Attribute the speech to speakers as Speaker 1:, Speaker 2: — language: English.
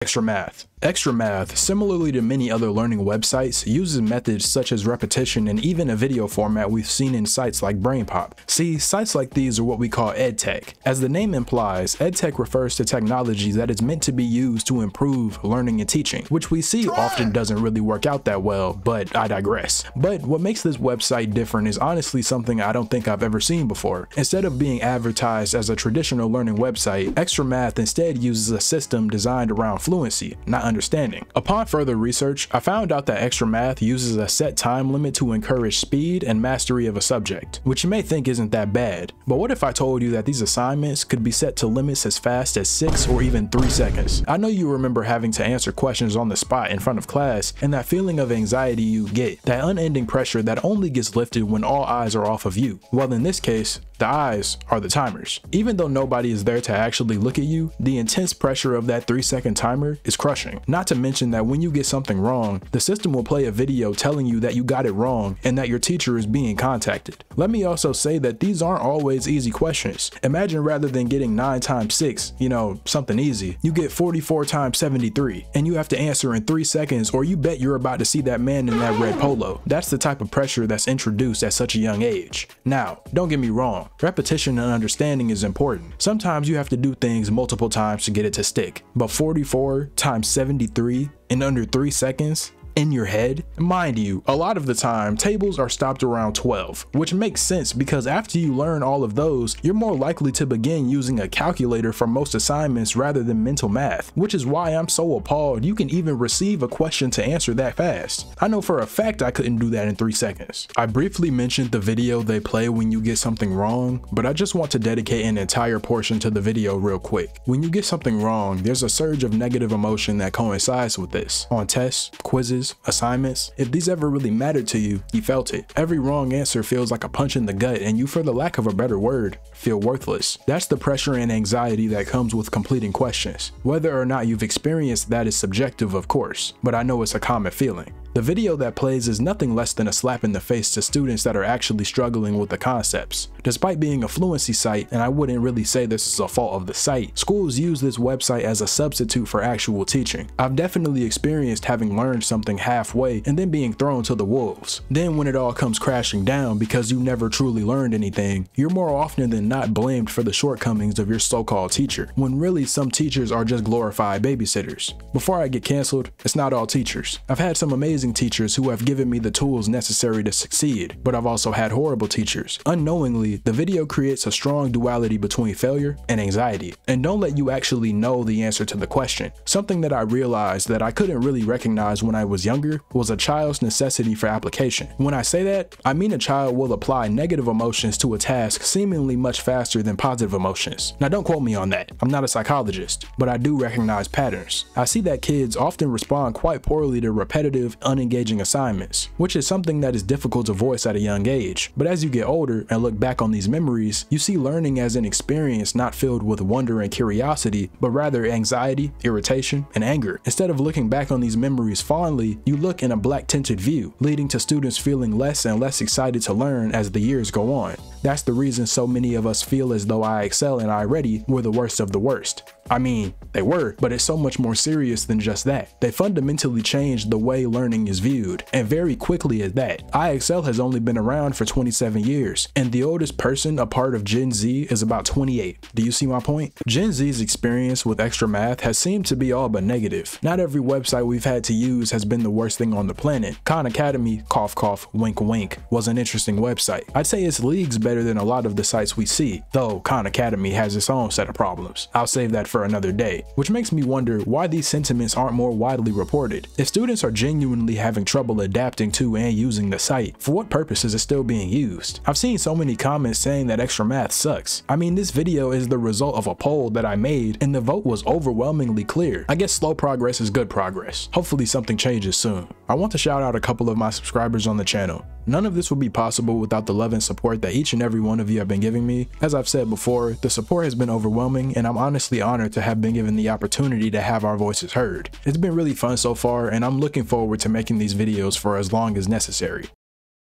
Speaker 1: XtraMath. XtraMath, similarly to many other learning websites, uses methods such as repetition and even a video format we've seen in sites like BrainPop. See, sites like these are what we call edtech. As the name implies, edtech refers to technology that is meant to be used to improve learning and teaching, which we see often doesn't really work out that well, but I digress. But what makes this website different is honestly something I don't think I've ever seen before. Instead of being advertised as a traditional learning website, XtraMath instead uses a system designed around fluency, not understanding. Upon further research, I found out that XtraMath uses a set time limit to encourage speed and mastery of a subject, which you may think isn't that bad. But what if I told you that these assignments could be set to limits as fast as 6 or even 3 seconds? I know you remember having to answer questions on the spot in front of class, and that feeling of anxiety you get, that unending pressure that only gets lifted when all eyes are off of you. Well, in this case, the eyes are the timers. Even though nobody is there to actually look at you, the intense pressure of that 3-second timer is crushing. Not to mention that when you get something wrong, the system will play a video telling you that you got it wrong and that your teacher is being contacted. Let me also say that these aren't always easy questions. Imagine rather than getting 9 times 6, something easy, you get 44 times 73, and you have to answer in 3 seconds or you bet you're about to see that man in that red polo. That's the type of pressure that's introduced at such a young age. Now, don't get me wrong. Repetition and understanding is important. Sometimes you have to do things multiple times to get it to stick, but 44 times 73 in under 3 seconds? In your head? Mind you, a lot of the time, tables are stopped around 12, which makes sense because after you learn all of those, you're more likely to begin using a calculator for most assignments rather than mental math, which is why I'm so appalled you can even receive a question to answer that fast. I know for a fact I couldn't do that in 3 seconds. I briefly mentioned the video they play when you get something wrong, but I just want to dedicate an entire portion to the video real quick. When you get something wrong, there's a surge of negative emotion that coincides with this. On tests, quizzes, assignments, if these ever really mattered to you, you felt it. Every wrong answer feels like a punch in the gut and you, for the lack of a better word, feel worthless. That's the pressure and anxiety that comes with completing questions. Whether or not you've experienced that is subjective, of course, but I know it's a common feeling. The video that plays is nothing less than a slap in the face to students that are actually struggling with the concepts. Despite being a fluency site, and I wouldn't really say this is a fault of the site, schools use this website as a substitute for actual teaching. I've definitely experienced having learned something halfway and then being thrown to the wolves. Then when it all comes crashing down because you never truly learned anything, you're more often than not blamed for the shortcomings of your so-called teacher, when really some teachers are just glorified babysitters. Before I get canceled, it's not all teachers. I've had some amazing teachers who have given me the tools necessary to succeed, but I've also had horrible teachers. Unknowingly, the video creates a strong duality between failure and anxiety, and don't let you actually know the answer to the question. Something that I realized that I couldn't really recognize when I was younger was a child's necessity for application. When I say that, I mean a child will apply negative emotions to a task seemingly much faster than positive emotions. Now don't quote me on that. I'm not a psychologist, but I do recognize patterns. I see that kids often respond quite poorly to repetitive, unengaging assignments, which is something that is difficult to voice at a young age. But as you get older and look back on these memories, you see learning as an experience not filled with wonder and curiosity, but rather anxiety, irritation, and anger. Instead of looking back on these memories fondly, you look in a black tinted view, leading to students feeling less and less excited to learn as the years go on. That's the reason so many of us feel as though IXL and iReady were the worst of the worst. I mean, they were, but it's so much more serious than just that. They fundamentally changed the way learning is viewed, and very quickly at that. IXL has only been around for 27 years, and the oldest person a part of Gen Z is about 28. Do you see my point? Gen Z's experience with XtraMath has seemed to be all but negative. Not every website we've had to use has been the worst thing on the planet. Khan Academy, cough cough, wink wink, was an interesting website. I'd say it's leagues better than a lot of the sites we see, though Khan Academy has its own set of problems. I'll save that for another day, which makes me wonder why these sentiments aren't more widely reported. If students are genuinely having trouble adapting to and using the site, for what purpose is it still being used? I've seen so many comments saying that XtraMath sucks. I mean, this video is the result of a poll that I made and the vote was overwhelmingly clear. I guess slow progress is good progress. Hopefully something changes soon. I want to shout out a couple of my subscribers on the channel. None of this would be possible without the love and support that each and every one of you have been giving me. As I've said before, the support has been overwhelming and I'm honestly honored to have been given the opportunity to have our voices heard. It's been really fun so far and I'm looking forward to making these videos for as long as necessary.